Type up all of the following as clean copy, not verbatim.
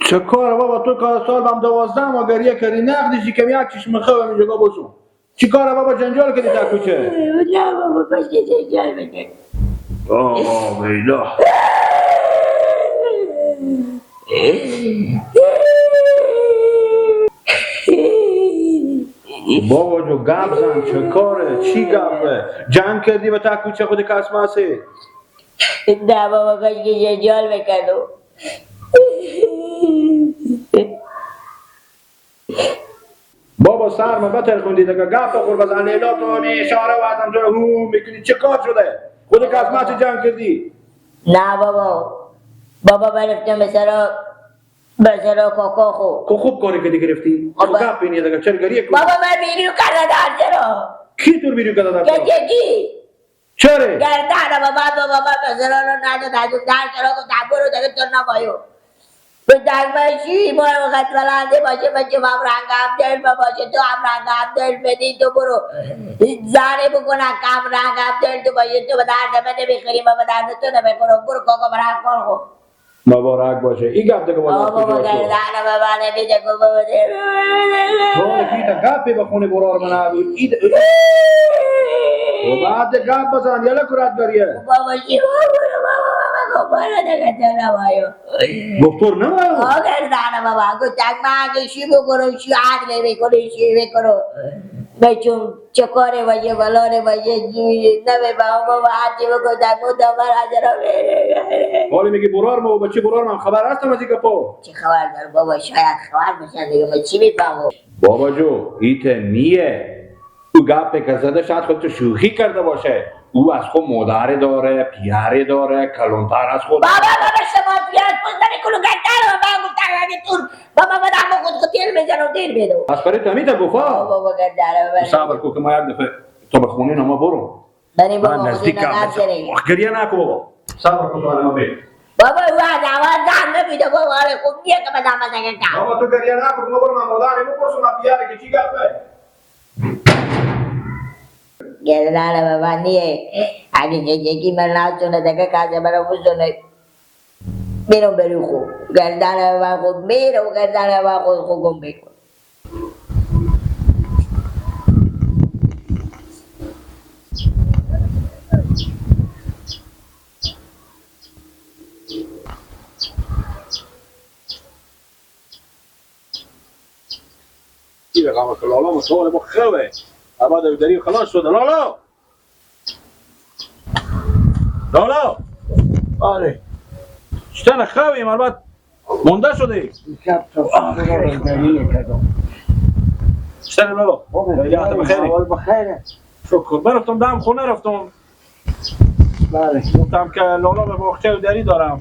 چه کار بابا تو کار سال بام 12 ما گریه کردی نقدشی که یک چشم خواه می جگا باشم چی کار بابا جنجال کردی در کوچه نه بابا بس که جنجال بکن آه بیلا بابا جو گپ زن چه کاره چی گپه جنگ کردی به تا کوچه خود کس ماسی نه بابا بس که جنجال بکنو بابا سر ما بتر خوندی دیگه گپ خور بزن لیلا تو می اشاره واسم تو هو میکنی چه کار شده خود کس ماسی جنگ کردی نه بابا برفتم بسرا کاکا خو خوب کاری که گرفتی تو گپ بینی دیگه چرا گریه کنی بابا من ویدیو کردم چرا کی تو ویدیو کرده که کی چرا گردن بابا بسرا رو نداد در چرا کو دبرو دیگه تو نمایو به درباشی ما وقت ولنده باشه بچه هم رنگم دل باشه تو هم رنگم دل بدی تو برو زانه بکنن کم رنگم دل تو باشه تو به درد من نمیخوری ما به درد تو نمیخورم برو کاکا برای کار خو مبارک باشه این گپ دیگه بابا گردن بابا نمیده بابا تو کی تا گپی به خونه برار من آوی اید و بعد گپ بزن یلا کرات گریه بابا چی بابا دیگه تو نمایو دکتر نمایو گردن بابا گفتن من شی بکنم شی عدل میکنی شی بکنم بچون چکاره باشه بلاره باشه جوی نمی بابا هرچی بکنم بودم من حجرا حالی میگی برار ما و بچه برار من خبر هستم از این گپا چه خبر دار بابا شاید خبر باشن دیگه من چی میفهمم بابا جو ایت نیه او گپی که زده شاید خود تو شوخی کرده باشه او از خود مادر داره پیاره داره کلونتر از خود بابا شما پیاز پوزدنی کلو گردن و من گفتن اگه تون بابا من هم خود تیل میزنم دیر میدو از پری تمیده گفا بابا گردن صبر کو که ما یک دفعه تو به خونه نما برو بری من بابا نزدیک خودی نگرد گریه نکو بابا صبر کو تو نما بی بابا او زن نمیده بابا خوب نیه که من دامه نگه کم بابا تو گریه نکو ما برو من مادر نمو من پیاره که چی گپه گردن بابا نیه اگه یکی من نتونه دیگه کازه برای بزنه میرم بری خوب گردن بابا خوب میرم گردن بابا خوب گم میکن کی رقم که لالا مسئول ما خوبه اما داری خلاص شده لالا لالا آره چطور خوبی مربط مونده شدی شب تا صبح رو گریه کردم چطور لالا یاد بخیری اول بخیره شکر برفتم دم خونه رفتم بله گفتم که لالا به باغچه دری دارم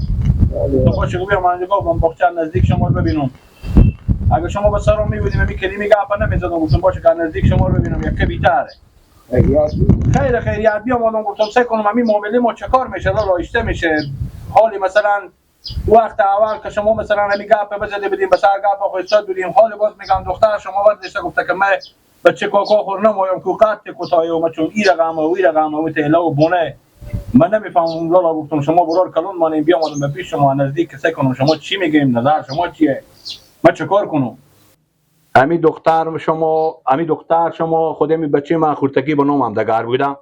تو باشه بیام من نگاه کنم باغچه نزدیک شما رو ببینم اگه شما به سرم میبودیم می کلمه گپ نمیزدم گفتم باشه که نزدیک شما رو ببینم یک بیتره خیر یاد بیام آدم گفتم سعی کنم همین معامله ما چه کار میشه لالا اشته میشه حالی مثلا وقت اول که شما مثلا همین گپ بزده بدیم به سر گپ خو استاد بدیم حال باز میگم دختر شما وقتش گفته که من بچه کوکا خور نمایم کو قط کوتاه و چون این رقم و تهلا و بونه من نمیفهمم لالا گفتم شما برار کلون مانیم بیام آدم پیش شما نزدیک سعی کنم شما چی میگیم نظر شما چیه من چه کار کنم امی دختر شما خود می بچه من خورتگی به نامم دگر بودم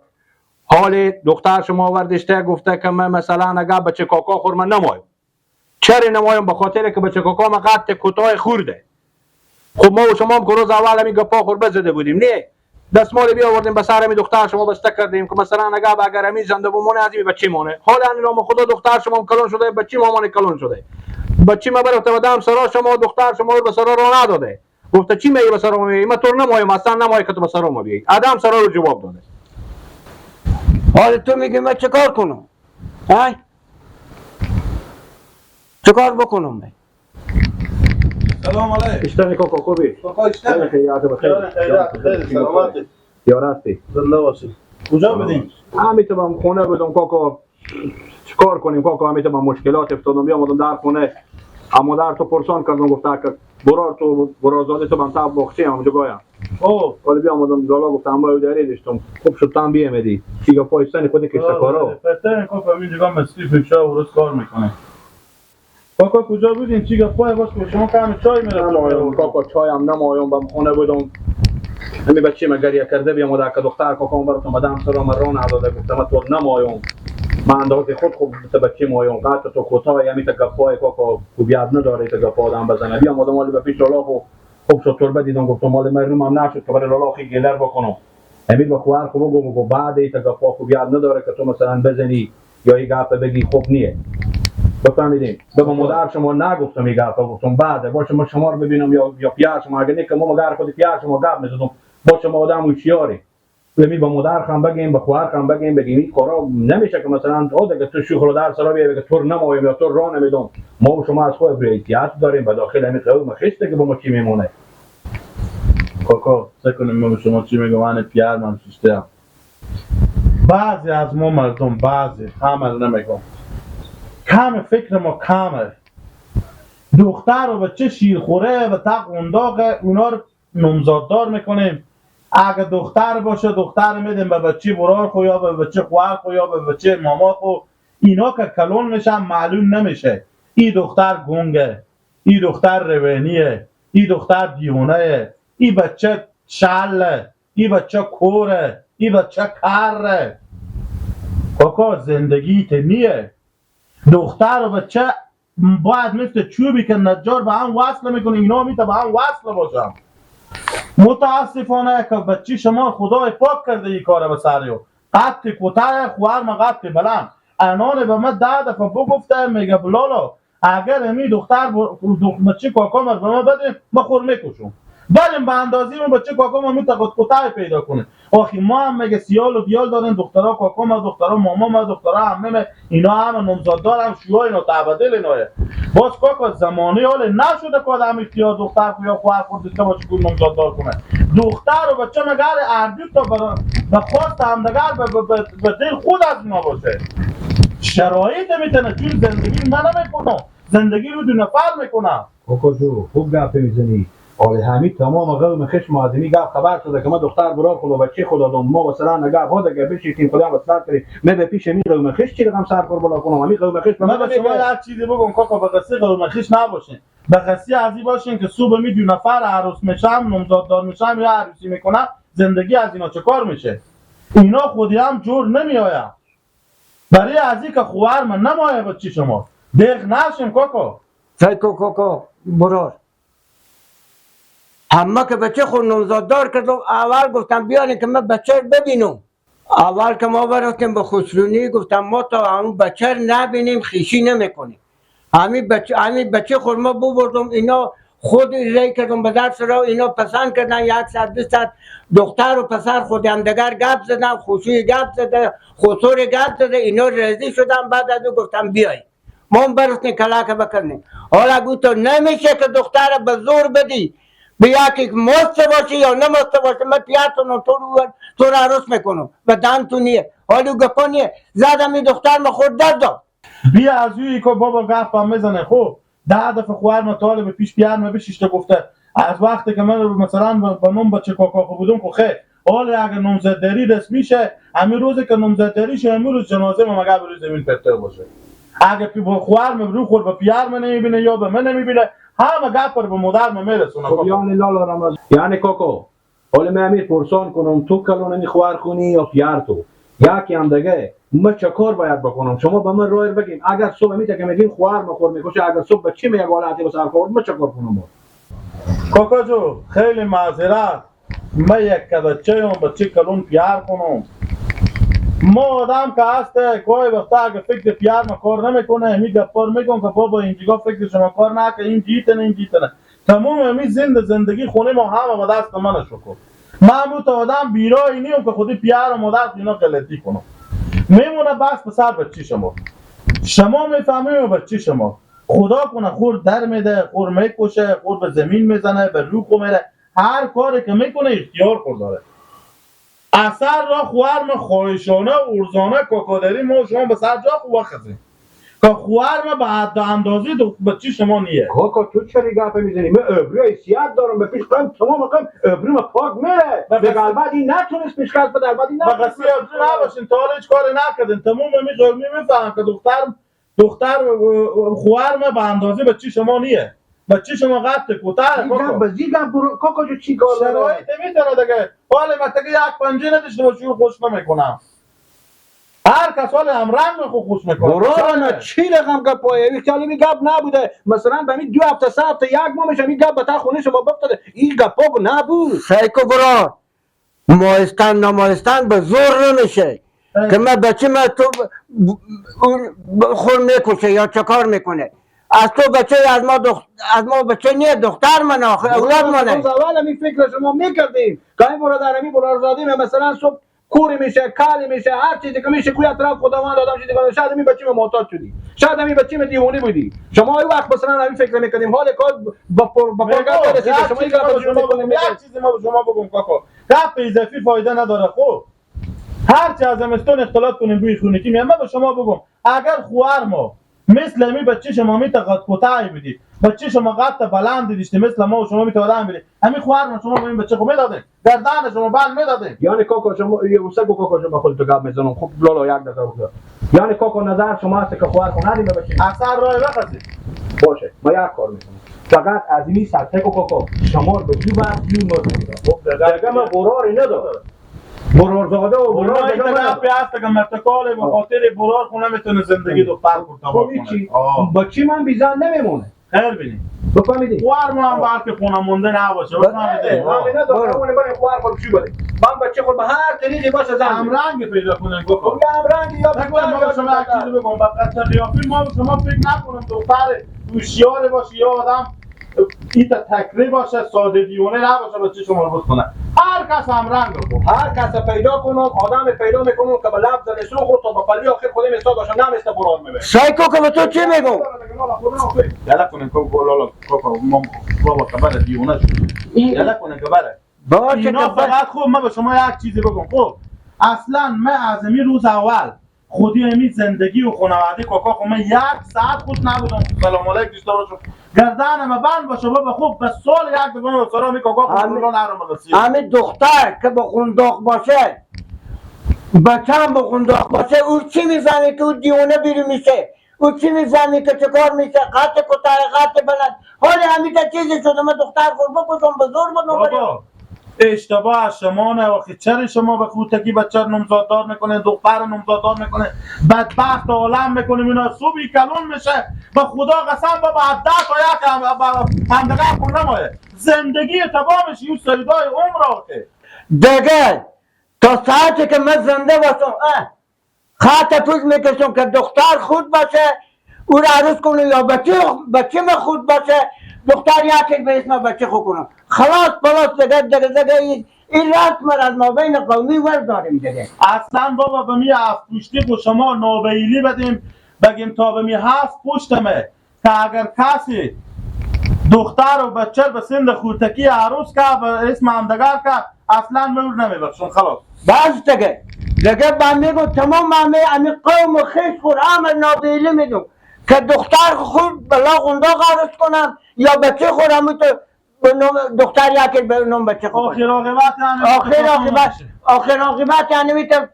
حال دختر شما وردشته گفته که من مثلا اگر بچه کاکا خور من نمایم چرا نمایم به خاطر که بچه کاکا ما قد کوتاه خورده خب ما و شما هم که روز اول همی گپا خور بزده بودیم نه دستمال بیا آوردیم به سر همی دختر شما بسته کردیم که مثلا اگر همی زنده بمونه از این بچه مونه حالا نام خدا دختر شما هم کلون شده بچه مامان کلون شده بچه ما برفته و دم سرا شما دختر شما رو به سرا رو نداده گفته چی میگی به سرا میگی من تو نمایم اصلا نمایی که تو به سرا ما بیایی آدم سرا رو جواب داده حالا تو میگی من چه کار کنم های چه کار بکنم من سلام علیکم اشتانی کاکا خوبی کاکا اشتانی خیلیات بخیر خیلی سلامتی یارستی زنده باشی کجا بدیم؟ همیتونم خونه بدم کاکا چیکار کنیم کاکا همیتونم مشکلات افتادم بیام آدم در خونه اما در تو پرسان کردم گفته که برازاده تو من تاب باخچه همونجا گایم حالا بیام آدم لالا گفتم اما او داری داشتم خوب شد تام بیامدی دیگه پایستانی خودی کشته کارا فتن کاکا اینجا مستی فکر و روز کار میکنه کاکا کجا بودین؟ چی گفت باش به شما کم چای نمایم میرسه؟ کاکا چایم نمایم بم خونه بودم همی بچه ما گریه کرده بیم و که دختر کاکا براتون مدام سر ما راه نداده گفتم تو نمایم من اندازه خود خوب تو بچه مایم قطع تو کوتاه یمی تا گپای کاکا خوب یاد نداره تا گپا آدم بزنه بیام آدم ولی به پیش لالا و خوب شد تربه دیدم گفتم مال من روم نشد که برای لالا خیلی گلر بکنم امیر به خوار خوب گفت بعد تا گپا خوب یاد نداره که تو مثلا بزنی یا این گپ بگی خوب نیه بفهمیدین به مادر شما نگفتم این گپ گفتم بعد باشه ما شما رو ببینم یا پیار شما اگه نه که ما مادر خود پیار شما گپ میزدم با شما آدم هوشیاری می با مادر خام بگیم به خواهر خام بگیم این کارا نمیشه که مثلا او دیگه تو شوخ رو در سرا بیای بگه تو نمایم یا تو راه نمیدم ما و شما از خود احتیاط داریم به داخل همین قوم خسته که با ما چی میمونه کاکا سکنیم ما به شما چی میگم من پیار من ششته بعضی از ما مردم بعضی همه نمیگم کم فکر ما کمه دختر و بچه شیرخوره و تق انداغه اونا رو نمزاددار میکنیم اگه دختر باشه دختر میدیم به بچه برار خو یا به بچه خوار خو یا به بچه ماما خو اینا که کلون میشن معلوم نمیشه این دختر گنگه این دختر روینیه این دختر دیونه این بچه شله این بچه کوره این بچه کره کاکا زندگی تنیه دختر و بچه باید مثل چوبی که نجار به هم وصل میکنه اینا میته به هم وصل باشم متاسفانه که بچه شما خدای پاک کرده این کار به سریو قط کتای خوار ما قط بلند انان به من 10 دفعه بگفته میگه بلالا اگر امی دختر بچه کاکا مر به من بده ما خور میکشم بریم به اندازی ما بچه کاکا ما میتقد کتای پیدا کنه آخی ما هم میگه سیال و دیال دارن دخترها کاکا ما دخترها ماما ما دخترها همه اینا همه نمزاددار هم شیوه اینا تعبدل اینایه باز کاکا زمانی حاله نشده که آدم اختیار دختر یا خواهر خود دیسته باشه که نمزاددار کنه دختر و بچه مگر اردیو تا به خواست همدگر به دل خود از اینا باشه شرایط میتونه چون زندگی من نمیکنه زندگی رو 2 نفر میکنه کاکا جو خوب گپ میزنی آره همین تمام قوم خشم آدمی گپ خبر شده که ما دختر برای خود و بچه خود دادم ما مثلا نگاه ها دیگه بشیم خدا واسط کنی من به پیش می قوم خش چی رقم سر کار بالا کنم همین قوم خش من به شما هر چیزی بگم کاکا به قصه قوم خش نباشین به قصه ازی باشین که صبح می 2 نفر عروس میشم نمزاددار میشم یا عروسی میکنم زندگی از اینا چه کار میشه اینا خودی هم جور نمیآیم برای ازی که خوار من نمایه بچه شما دق نشیم کاکا سایکو کاکا برار همه که بچه خود نمزاددار کردم اول گفتم بیارین که من بچه رو ببینم اول که ما براتیم به خسرونی گفتم ما تا همون بچه رو نبینیم خیشی نمیکنیم همین بچه خود ما ببردم اینا خود ری کردم به درس را اینا پسند کردن 100-200 دختر و پسر خود هم دگر گپ زدن خوشوی گپ زده خسور گپ زده اینا رزی شدن بعد از او گفتم بیایی ما هم براتیم کلاکه بکنیم حالا گو تو نمیشه که دختر به زور بدی بیا که مست باشی یا نمست باشی من پیاتونو تو رو عروس میکنم و دن تو نیه حالا گپا نیه زدم این دختر ما خود داد بیا از اوی که بابا گپ هم میزنه خب 10 دفعه خوار ما طالب پیش بیار ما بشیش گفته از وقتی که من مثلا با نوم بچه کاکا بودم که خیر حالا اگر نامزدداری رسمی شه همین روزی که نامزدداری شه همین روز جنازه ما مگه بروی زمین پرته باشه اگه که با خوار ما برو خور با پیار ما نمیبینه یا به من نمیبینه همه گپ رو به مادر ما میرسونه خب یعنی لالا رمز یعنی کاکا حالا من امیر پرسان کنم تو کلون خوار کنی یا پیار تو یکی هم دیگه ما چه کار باید بکنم شما به من راه بگین اگر صبح میته که میگین خوار مخور میکشه اگر صبح چی میگه حالتی به سر کار ما چه کار کنم کاکا جو خیلی معذرت من یک بچه هم بچه کلون پیار کنم ما آدم که هسته گاهی وقتا اگه فکر پیار ما کار نمیکنه همین گپار میگم که بابا اینجا فکر شما کار نکه این جیتنه تمام همین زندگی خونه ما همه به دست من شکر من تو آدم بیرایی نیم که خودی پیار و مادر اینا غلطی کنم میمونه بس به سر بچه شما میفهمیم بچه شما خدا کنه خور در میده خور میکشه خور به زمین میزنه به روح میره هر کاری که میکنه اختیار خور داره اثر را خوار ما خواهشانه ارزانه کاکادری ما شما به سر جا خواه خزیم که خوار ما به حد اندازی بچه شما نیه کاکا تو چرا گپ میزنی من ابری حیثیت دارم به پیش قم تمام قم ابری ما پاک میره به قلبت این نتونست پیشکش به دربت این نتونست به قصی ابری نباشین تا حالا هیچ کاری نکردین تمام می قومی میفهم که دختر دختر خوار ما به اندازه بچه شما نیه. بچه شما قد کوتاه کوکو. بزیدم برو کوکو جو چی کار شرایط میتونه دیگه. حالا متکی یک پنجه نداشته باشی خوش نمیکنم. هر کس حال هم رنگ خو خوش میکنه. برو چی رقم گپای وقتی می گپ نبوده مثلا به می 2 هفته 3 هفته یک ماه میشه می گپ به تا خونه شما بفتاده این گپا نبود. سایکو برا مایستان نمایستان به زور نمیشه که من بچه من تو خور میکشه یا چه کار میکنه. از تو بچه از ما بچه نیه دختر من آخه اولاد منه. از اول می فکر شما میکردیم که این برادر می برادرزادی مثلا صبح کوری میشه کالی میشه هر چیزی که میشه کوی اطراف خداوند آدم چیزی کنه شاید می بچه محتاج شدی شاید می بچه دیوانه بودی شما این وقت مثلا همین فکر میکنیم حال کار با پرگاه برسید شما این گپ شما بگیم یک چیزی ما به شما بگم کاکا گپ اضافی فایده نداره. خب هر چه از زمستون اختلاط کنیم روی خونگی میام به شما بگم اگر خوار ما مثل می بچه شما می تقد کوتاه بدید بچه شما قد بلند دیدید مثل ما و شما می توادم بدید همین خوار ما شما به این بچه خو میدادید گردن شما بال میدادید. یعنی کوکو شما یه کوکو شما خودت گپ میزنم خب لالا یک دقیقه بود. یعنی کوکو نظر شما است که خوار خو ندیم بچه اثر راه بخسید باشه ما یک کار میکنم فقط از این سطح کوکو شما به دو وقت یون نمیدم خب دیگه ما براری نداره برار زاده و برار دیگه ما پیاست که مرتکاله به خاطر برار خونه میتونه زندگی دختر کرتا کنه. بچی من بیزن نمیمونه. خیر بینی. بفهمیدی؟ خوار ما هم باید که خونه مونده نباشه. بفهمیدی؟ همینه دخترمونه برای خوار خود چی بده. من بچه خود به هر طریقی باشه زن. همرنگ پیدا کنن گفت. همرنگ یا نکنه ما به شما یک چیزی بگم فقط قیافی ما به شما فکر نکنم دختر هوشیار باشه یا آدم این تکری باشه ساده دیونه نباشه بچه شما رو بکنه. هر کس هم رنگ رو هر کس پیدا کنم آدم پیدا میکنم که به لب زنشون خود تا به پلی آخر خودم استاد باشه نمیسته برار میبره. سایکو که به تو چی میگم؟ یلا کنن که لالا ما بابا خبر دیونه شد. یلا کنن که بره. باشه اینا فقط خوب ما به شما یک چیزی بگم. خب اصلا من از این روز اول خودی امی زندگی و خانواده کاکا خو من 1 ساعت خود نبودم. سلام علیکم داشته باشم گردن ما بند باشه بابا خوب به سال یک دفعه به سلام کاکا خو نرم رسید. همین دختر که به قنداق باشه بچه هم به قنداق باشه او چی میزنه که او دیونه بیرو میشه او چی میزنه که چه کار میشه قط کتای قط بلند حالی همین تا چیزی شده من دختر خور بکشم به زور بابا اشتباه از شما نه وقتی چرا شما به خودتکی بچه نمزاددار میکنه دختر نمزاددار میکنه بدبخت عالم میکنه اینا صبحی کلون میشه به خدا قسم بابا 10 تا یک همدقه کن نمایه زندگی تمامش یو سریدای عمر آخه دیگه تا ساعتی که من زنده باشم خط پوز میکشم که دختر خود باشه او را عروض کنه یا بچه من خود باشه دختر یکی به اسم بچه خود کنم خلاص دیگه این رسم از ما بین قومی ورد داریم دیگه. اصلا بابا به می 7 پشتی با شما نابیلی بدیم بگیم تا به می 7 پشتمه که اگر کسی دختر و بچه به سند خورتکی عروس که به اسم همدگر که اصلا مور نمیبخشون خلاص بس دیگه من میگم تمام همه قوم و خیش خور عمل نابیلی میدم که دختر خود بلا قنداق عروس کنم یا بچه خورم تو دختر یکی به نام بچه خود آخر عاقبت یعنی میتونم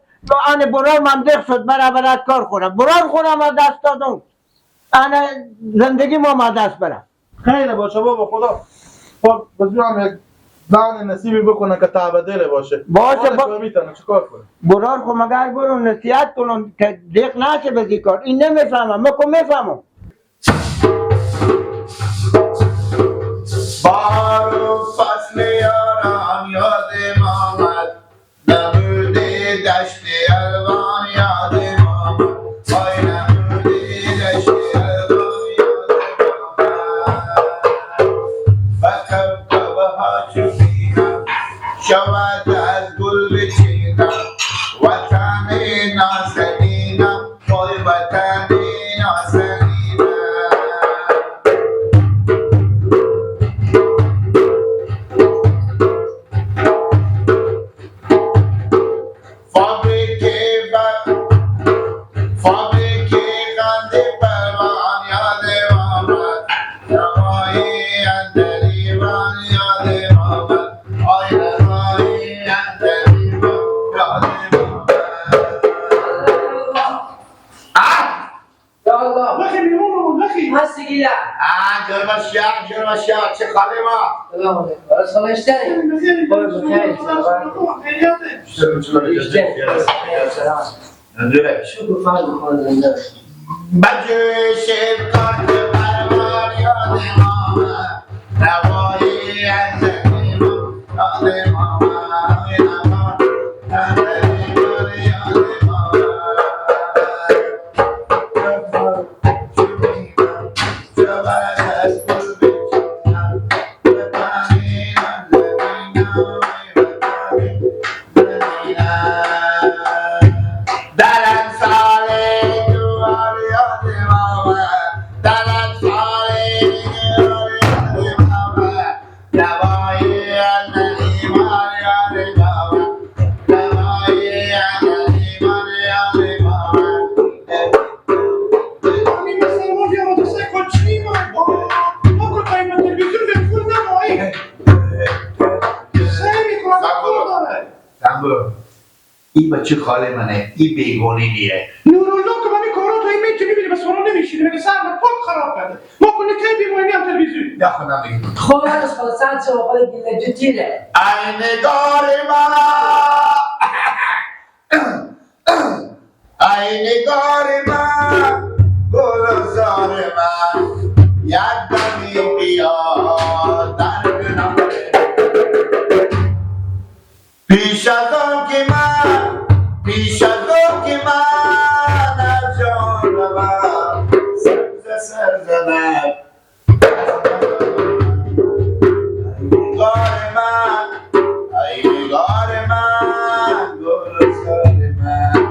آن برار ممدخ شد برابرت کار خورم برار خورم از دست دادم آن زندگی ما دست برم خیره باشه بابا خدا بزرگم یک زن نصیبی بکنه که تعبدیل باشه میتونه چیکار کنه برار خو مگر برو نصیحت کنم که دیق نشه بزی کار این نمیفهمم مکو میفهمم بارو فصل یاران یاد مامد نموده دشت الوان یاد مامد آی نموده دشت الوان یاد مامد بکب ها چوبینم شود از گل بچینم وطن نازنینم وای وطن نازنینم جرمشیات چه خاله ما سلام علیکم. از حالا اشتری؟ باید بخیر. شکر فرد خود زنده. بجوش کارت پروار یاد ماما روایی از یاد ماما این بچه خاله منه این بیگونی نیه نورالله که من این کارا تو این میتونی میبینی بس خونه نمیشینی مگه سر من پاک خراب کرده ما کنی که بیمونی هم تلویزیون یا خودم بگیم خب از خود ساعت شما خود گیله جتیره. ای نگار من ای نگار من گلزار من یک دمی بیا در بنام پیش از آن که من از جان من سر زدم ای نگار من گلزار من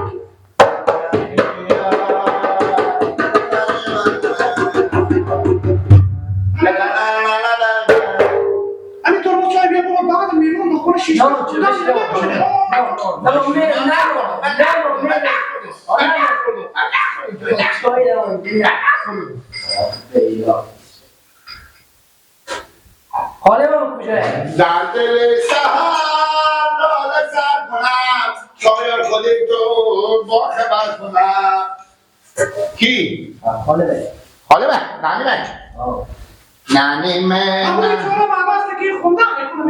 همین طور ما چای بیا بابا بعد میرون بخور شیش نه چه بشه نه میره حاله من کجایه؟ در دل سهر ناله سر کنم شاید خودی تو با خبر کنم کی؟ حاله بره. حالا نانی من نانی اما این من چورا محبست که خوندن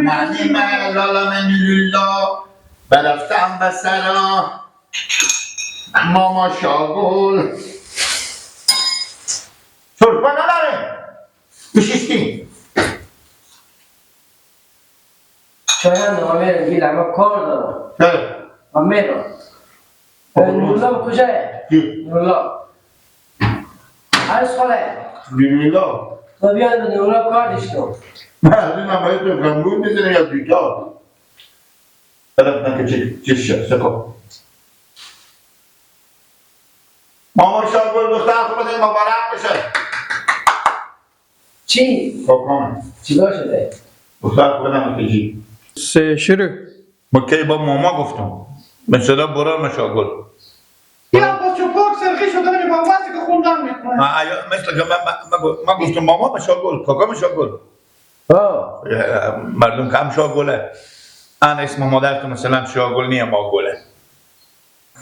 نانی من لالا من لولا برفتم به سرا ماما شاگل سرپا نداره بشیستی شاید نامیره گیل اما کار دارم چه؟ من میرم نورالله کجایه؟ کی؟ نورالله عرض خاله لولا تو بیاد به نورالله کار داشتم. من باید تو گمرون میزنه یا دیتا طرف من که چه سکو ماما شاگل دختر خود مبارک بشه چی؟ کاکام چیکار شده؟ دختر خودم کجی شروع با کی با ماما گفتم مثلا برام شاگل یا با چوپاک سرخی شده نمی محبستی که خوندن میکنه مثل که من گفتم ماما شاگل کاکام شاگل مردم کم شاگله انا اسم مادرتو مثلا شاگل نیه ماگله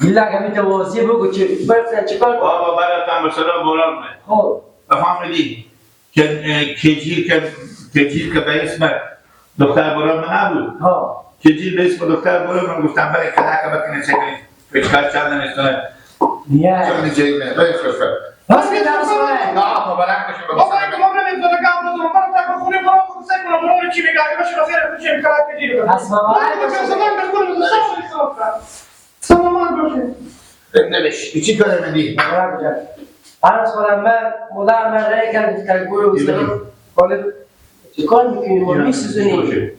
گیل اگه میتونه واضح بگو چی برفتن چیکار کنم؟ بابا براتم مثلا برام خب فهمیدی که کجیر که به اسم دختر برام نبود ها کجیر به اسم دختر برام گفتم برای کلاکه بکنه چکنی پیشکار چند نمیستونه نیه چکنی چکنی برای خوشبه بس که درست کنه نه مبارک بشه به بابا این که ما نمیدونه گم بزنم من تا خونه برام خود سگ کنم برام چی میگه اگه باشه بخیر بشه این کلاک کجیر کنم از مبارک سلام باشه نمیش چی کاره میدی؟ مبارک بشه عرض کنم من مدار من رای کردم که گوی بزنم کنم چیکار میکنی؟ ما میسوزونی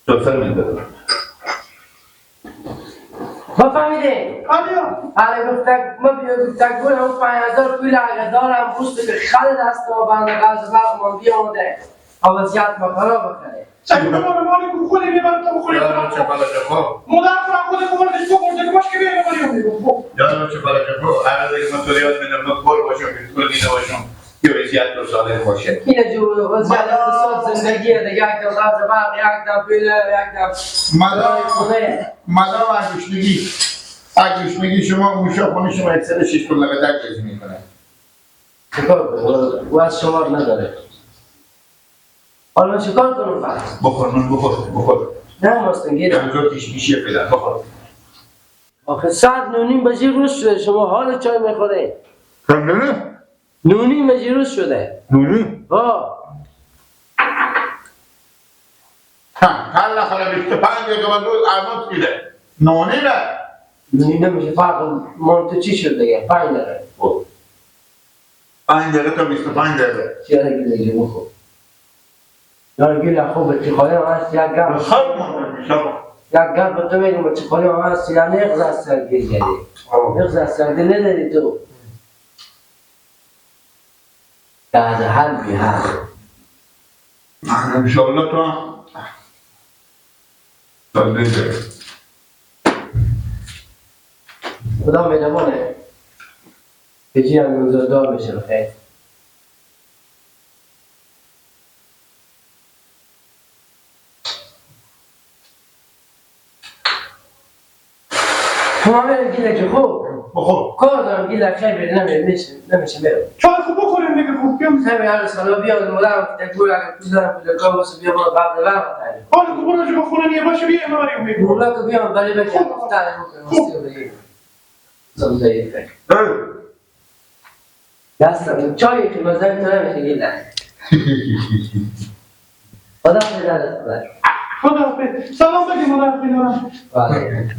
دکتر میده بفهمیده؟ آلیا آره گفتم ما گفتم گوی اون 5000 پول اگه دارم پوست که خل دست ما بنده غاز باق من بیامده وضعیت ما خراب بکنه سگ ما به مالی که خودی میبرم تا بخوری یادم چه بالا جفو مدار کنم خودی بردش بگرده که باش که بیاره مالی رو میگم یادم چه بالا جفو هر دیگه من تو یاد میدم من بور باشم که تو دیده باشم که وضعیت رو صالح باشه اینه جو وضعیت اقتصاد زندگیه دیگه یک دم غاز باق یک دم پول یک دم خونه مدام اگوشنگی شما موشا خونه شما اکثر 6 کل لگه تک ریزی میکنه چیکار کنه؟ و از شمار نداره حالا چیکار کنم پس؟ بخور من بخور نه ماستن گیرم. یه تیش میشه فعلا بخور آخه ساعت 9:30 بجی روز شده شما حال چای میخوره؟ کم نه 9:30 بجی روز شده. نونی هر لحظه 25 دقیقه من روز آمد میده نونی نه 9:30 نمیشه فرق مانتو چی شد دیگه 5 دقیقه. 5 دقیقه تا 25 دقیقه چیاره گیله گیله بخور. یاره گیله خوبه چی خواهیم هست یک گرم. خیلی مهمه یک گرم به تو میگم چی خواهیم هست یعنی اغز از سر گیر گیری. اغز از سر گیر نداری تو. بعد حل بی حل. انشالله تو هم سالده خدا مهربانه. بجی هم روزادار بشه خیلی. شما میرم گیله که خوب. بخور کار دارم گیله خیلی نمیشه میرم. چای خوب بخوریم دیگه خوب بیام. خیلی هر سالا بیاد مولم تکبور اگر بزنم بلکان واسه بیا ما قبل وقت تاییم. حالا خوب برو جو بخونه نیه باشه بیا امروز میگم. مولا که بیام ولی بکنم گفتن بکنم واسه بگیم. سمزایی فکر. دستم چایی که مزن تو نمیشه گیله. خدا پیدا دست بر. خدا حافظ. سلام بگی مادر خیلی دارم. بله.